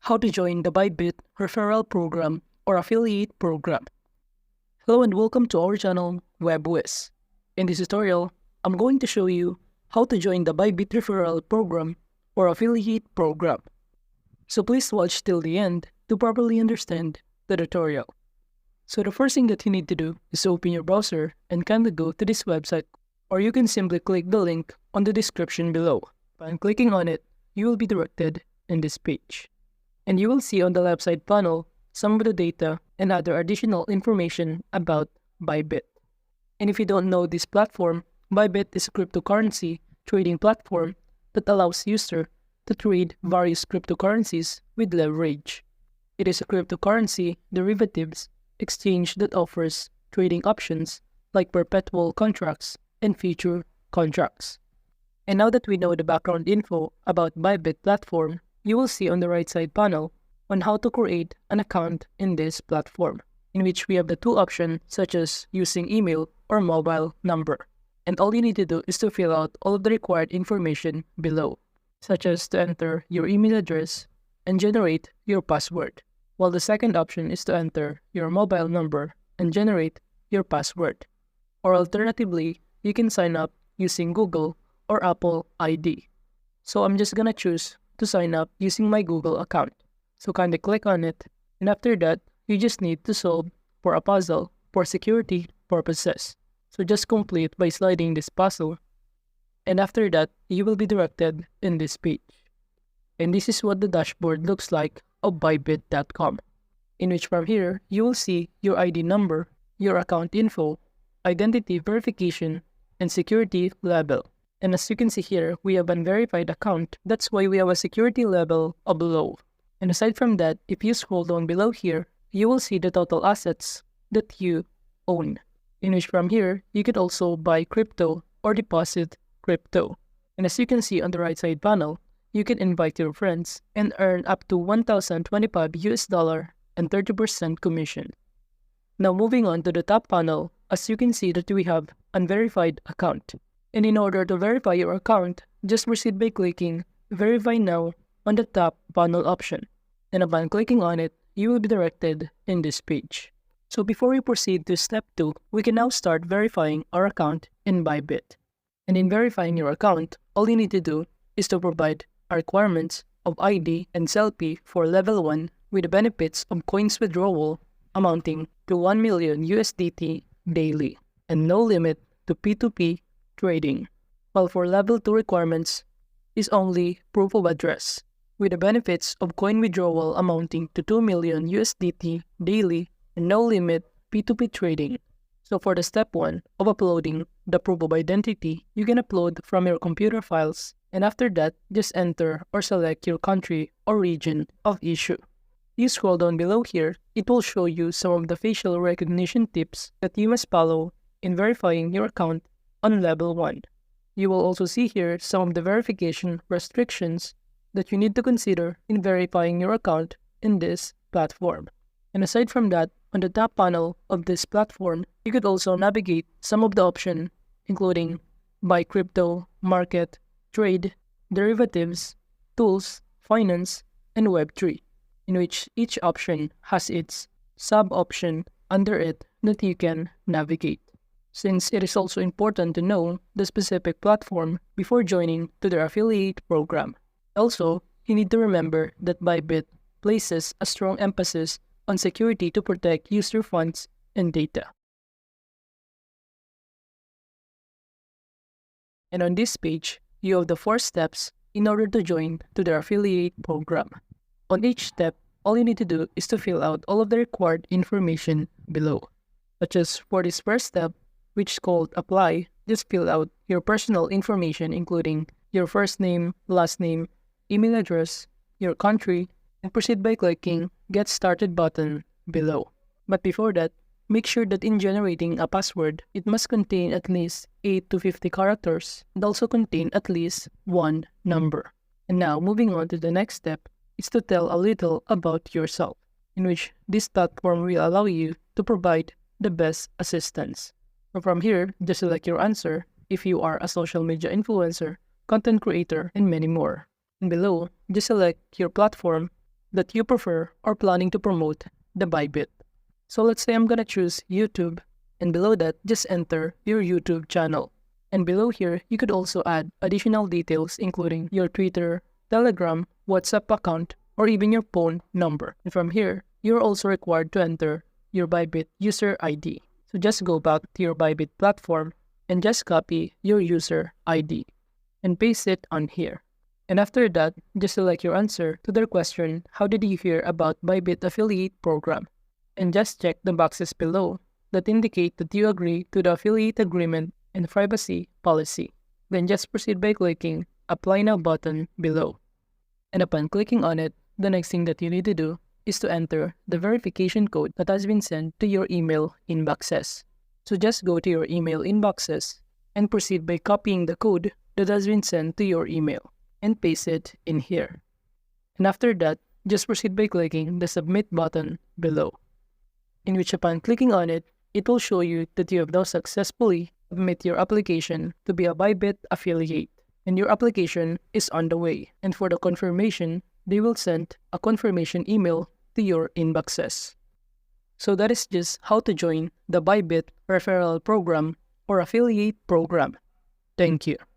How to join the Bybit referral program or affiliate program. Hello and welcome to our channel WebWiz. In this tutorial, I'm going to show you how to join the Bybit referral program or affiliate program. So please watch till the end to properly understand the tutorial. So the first thing that you need to do is open your browser and kindly go to this website, or you can simply click the link on the description below. By clicking on it, you will be directed in this page. And you will see on the left side panel some of the data and other additional information about Bybit. And if you don't know this platform, Bybit is a cryptocurrency trading platform that allows users to trade various cryptocurrencies with leverage. It is a cryptocurrency derivatives exchange that offers trading options like perpetual contracts and future contracts. And now that we know the background info about Bybit platform, you will see on the right side panel on how to create an account in this platform, in which we have the two options such as using email or mobile number. And all you need to do is to fill out all of the required information below, such as to enter your email address and generate your password, while the second option is to enter your mobile number and generate your password. Or alternatively, you can sign up using Google or Apple ID. So I'm just gonna choose to sign up using my Google account. So kindly click on it, and after that, you just need to solve for a puzzle for security purposes. So just complete by sliding this puzzle, and after that, you will be directed in this page. And this is what the dashboard looks like of Bybit.com, in which from here, you will see your ID number, your account info, identity verification, and security level. And as you can see here, we have an verified account. That's why we have a security level of low. And aside from that, if you scroll down below here, you will see the total assets that you own. In which from here, you can also buy crypto or deposit crypto. And as you can see on the right side panel, you can invite your friends and earn up to $1,025 and 30% commission. Now moving on to the top panel, as you can see that we have unverified account. And in order to verify your account, just proceed by clicking Verify Now on the top panel option. And upon clicking on it, you will be directed in this page. So before we proceed to step 2, we can now start verifying our account in Bybit. And in verifying your account, all you need to do is to provide a requirements of ID and selfie for level 1 with the benefits of coins withdrawal amounting to 1 million USDT daily and no limit to P2P trading, while for level 2 requirements is only proof of address, with the benefits of coin withdrawal amounting to 2 million USDT daily and no limit P2P trading. So for the step 1 of uploading the proof of identity, you can upload from your computer files, and after that, just enter or select your country or region of issue. You scroll down below here, it will show you some of the facial recognition tips that you must follow in verifying your account on level 1. You will also see here some of the verification restrictions that you need to consider in verifying your account in this platform. And aside from that, on the top panel of this platform, you could also navigate some of the options, including buy crypto, market, trade, derivatives, tools, finance, and Web3, in which each option has its sub-option under it that you can navigate, since it is also important to know the specific platform before joining to their affiliate program. Also, you need to remember that Bybit places a strong emphasis on security to protect user funds and data. And on this page, you have the 4 steps in order to join to their affiliate program. On each step, all you need to do is to fill out all of the required information below, such as for this first step, which is called apply, just fill out your personal information including your first name, last name, email address, your country, and proceed by clicking Get Started button below. But before that, make sure that in generating a password, it must contain at least 8 to 50 characters and also contain at least one number. And now, moving on to the next step, is to tell a little about yourself, in which this platform will allow you to provide the best assistance. So from here, just select your answer if you are a social media influencer, content creator, and many more. And below, just select your platform that you prefer or planning to promote the Bybit. So let's say I'm gonna choose YouTube, and below that, just enter your YouTube channel. And below here, you could also add additional details including your Twitter, Telegram, WhatsApp account, or even your phone number. And from here, you're also required to enter your Bybit user ID. So just go back to your Bybit platform and just copy your user ID and paste it on here. And after that, just select your answer to their question, how did you hear about Bybit affiliate program? And just check the boxes below that indicate that you agree to the affiliate agreement and privacy policy. Then just proceed by clicking Apply Now button below. And upon clicking on it, the next thing that you need to do is to enter the verification code that has been sent to your email inboxes. So just go to your email inboxes and proceed by copying the code that has been sent to your email and paste it in here. And after that, just proceed by clicking the Submit button below, in which upon clicking on it, it will show you that you have now successfully submit your application to be a Bybit affiliate, and your application is on the way. And for the confirmation, they will send a confirmation email to your inboxes. So that is just how to join the Bybit referral program or affiliate program. Thank you.